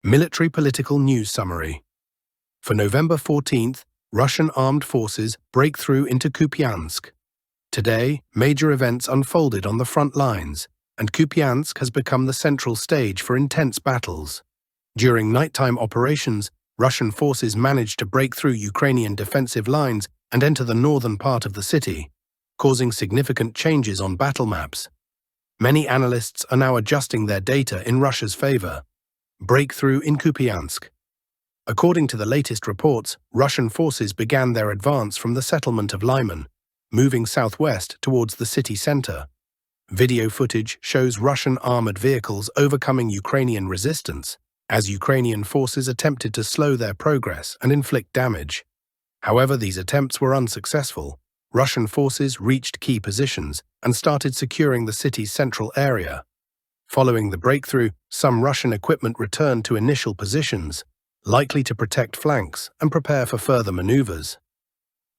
Military Political News Summary. For November 14th, Russian armed forces break through into Kupyansk. Today, major events unfolded on the front lines, and Kupyansk has become the central stage for intense battles. During nighttime operations, Russian forces managed to break through Ukrainian defensive lines and enter the northern part of the city, causing significant changes on battle maps. Many analysts are now adjusting their data in Russia's favor. Breakthrough in Kupyansk. According to the latest reports, Russian forces began their advance from the settlement of Lyman, moving southwest towards the city center. Video footage shows Russian armored vehicles overcoming Ukrainian resistance, as Ukrainian forces attempted to slow their progress and inflict damage. However, these attempts were unsuccessful. Russian forces reached key positions and started securing the city's central area. Following the breakthrough, some Russian equipment returned to initial positions, likely to protect flanks and prepare for further maneuvers.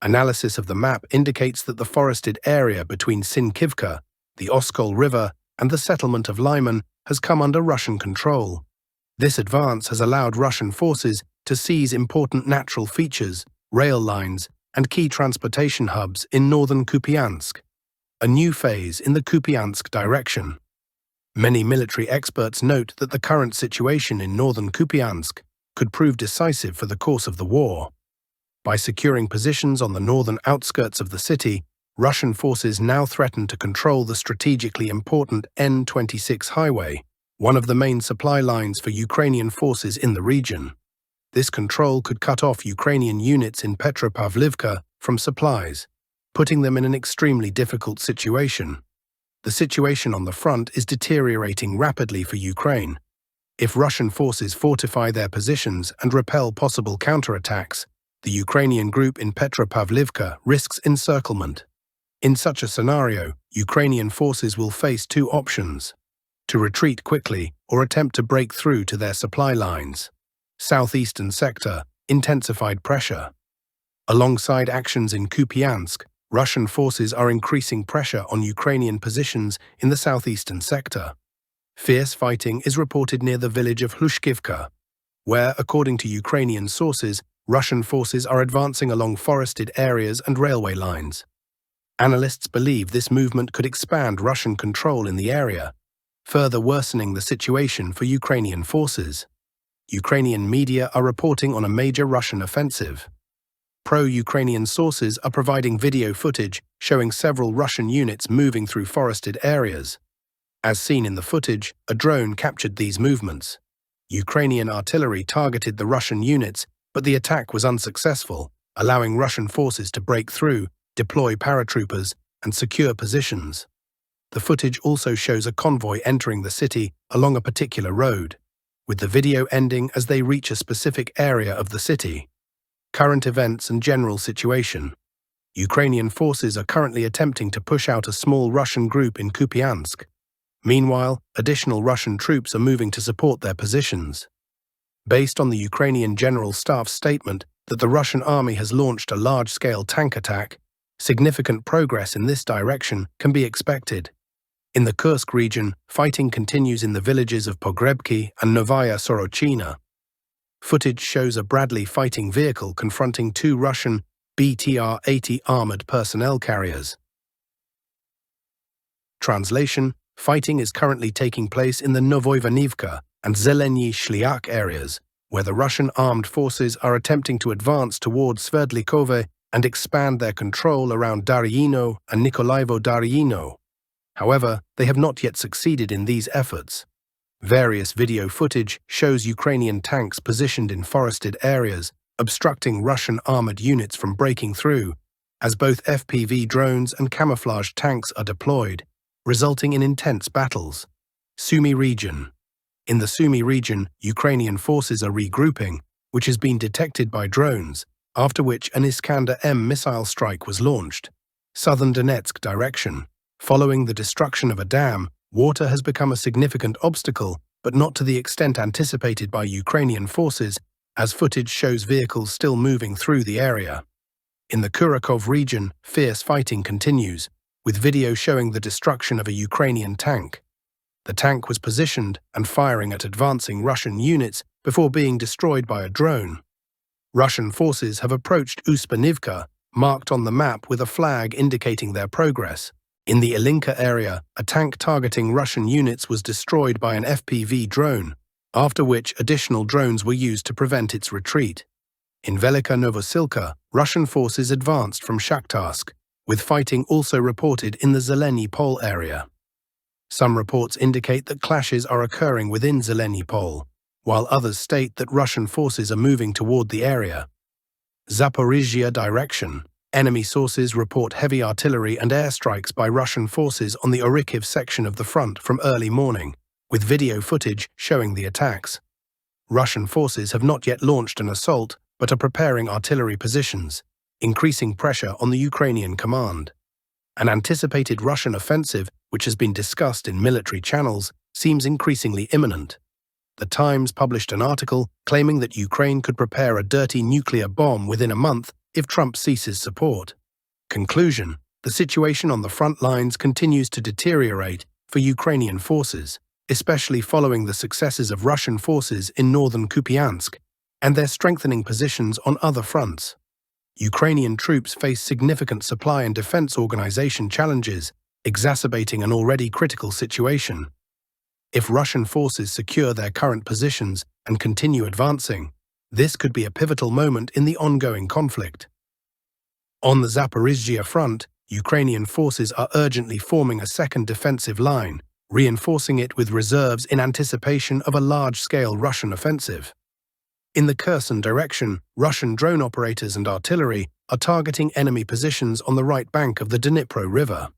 Analysis of the map indicates that the forested area between Sinkivka, the Oskol River, and the settlement of Lyman has come under Russian control. This advance has allowed Russian forces to seize important natural features, rail lines, and key transportation hubs in northern Kupyansk, a new phase in the Kupyansk direction. Many military experts note that the current situation in northern Kupyansk could prove decisive for the course of the war. By securing positions on the northern outskirts of the city, Russian forces now threaten to control the strategically important N-26 highway, one of the main supply lines for Ukrainian forces in the region. This control could cut off Ukrainian units in Petropavlivka from supplies, putting them in an extremely difficult situation. The situation on the front is deteriorating rapidly for Ukraine. If Russian forces fortify their positions and repel possible counterattacks, the Ukrainian group in Petropavlivka risks encirclement. In such a scenario, Ukrainian forces will face two options: to retreat quickly or attempt to break through to their supply lines. Southeastern sector, intensified pressure. Alongside actions in Kupyansk, Russian forces are increasing pressure on Ukrainian positions in the southeastern sector. Fierce fighting is reported near the village of Hlushkivka, where, according to Ukrainian sources, Russian forces are advancing along forested areas and railway lines. Analysts believe this movement could expand Russian control in the area, further worsening the situation for Ukrainian forces. Ukrainian media are reporting on a major Russian offensive. Pro-Ukrainian sources are providing video footage showing several Russian units moving through forested areas. As seen in the footage, a drone captured these movements. Ukrainian artillery targeted the Russian units, but the attack was unsuccessful, allowing Russian forces to break through, deploy paratroopers, and secure positions. The footage also shows a convoy entering the city along a particular road, with the video ending as they reach a specific area of the city. Current events and general situation. Ukrainian forces are currently attempting to push out a small Russian group in Kupyansk. Meanwhile, additional Russian troops are moving to support their positions. Based on the Ukrainian General Staff's statement that the Russian army has launched a large-scale tank attack, significant progress in this direction can be expected. In the Kursk region, fighting continues in the villages of Pogrebki and Novaya Sorochina. Footage shows a Bradley fighting vehicle confronting two Russian BTR-80 armored personnel carriers. Translation: fighting is currently taking place in the Novoivanivka and Zelenyi Shliak areas, where the Russian armed forces are attempting to advance towards Sverdlikove and expand their control around Daryino and Nikolaevo-Daryino. However, they have not yet succeeded in these efforts. Various video footage shows Ukrainian tanks positioned in forested areas, obstructing Russian armored units from breaking through, as both FPV drones and camouflage tanks are deployed, resulting in intense battles. Sumy region. In the Sumy region, Ukrainian forces are regrouping, which has been detected by drones, after which an Iskander-M missile strike was launched. Southern Donetsk direction. Following the destruction of a dam, water has become a significant obstacle, but not to the extent anticipated by Ukrainian forces, as footage shows vehicles still moving through the area. In the Kurakov region, fierce fighting continues, with video showing the destruction of a Ukrainian tank. The tank was positioned and firing at advancing Russian units before being destroyed by a drone. Russian forces have approached Uspanivka, marked on the map with a flag indicating their progress. In the Ilinka area, a tank targeting Russian units was destroyed by an FPV drone, after which additional drones were used to prevent its retreat. In Velika Novosilka, Russian forces advanced from Shakhtarsk, with fighting also reported in the Zeleny Pole area. Some reports indicate that clashes are occurring within Zeleny Pole, while others state that Russian forces are moving toward the area. Zaporizhzhia direction. Enemy sources report heavy artillery and airstrikes by Russian forces on the Orikhiv section of the front from early morning, with video footage showing the attacks. Russian forces have not yet launched an assault, but are preparing artillery positions, increasing pressure on the Ukrainian command. An anticipated Russian offensive, which has been discussed in military channels, seems increasingly imminent. The Times published an article claiming that Ukraine could prepare a dirty nuclear bomb within a month if Trump ceases support. Conclusion: the situation on the front lines continues to deteriorate for Ukrainian forces, especially following the successes of Russian forces in northern Kupyansk and their strengthening positions on other fronts. Ukrainian troops face significant supply and defense organization challenges, exacerbating an already critical situation. If Russian forces secure their current positions and continue advancing, this could be a pivotal moment in the ongoing conflict. On the Zaporizhzhia front, Ukrainian forces are urgently forming a second defensive line, reinforcing it with reserves in anticipation of a large-scale Russian offensive. In the Kherson direction, Russian drone operators and artillery are targeting enemy positions on the right bank of the Dnipro River.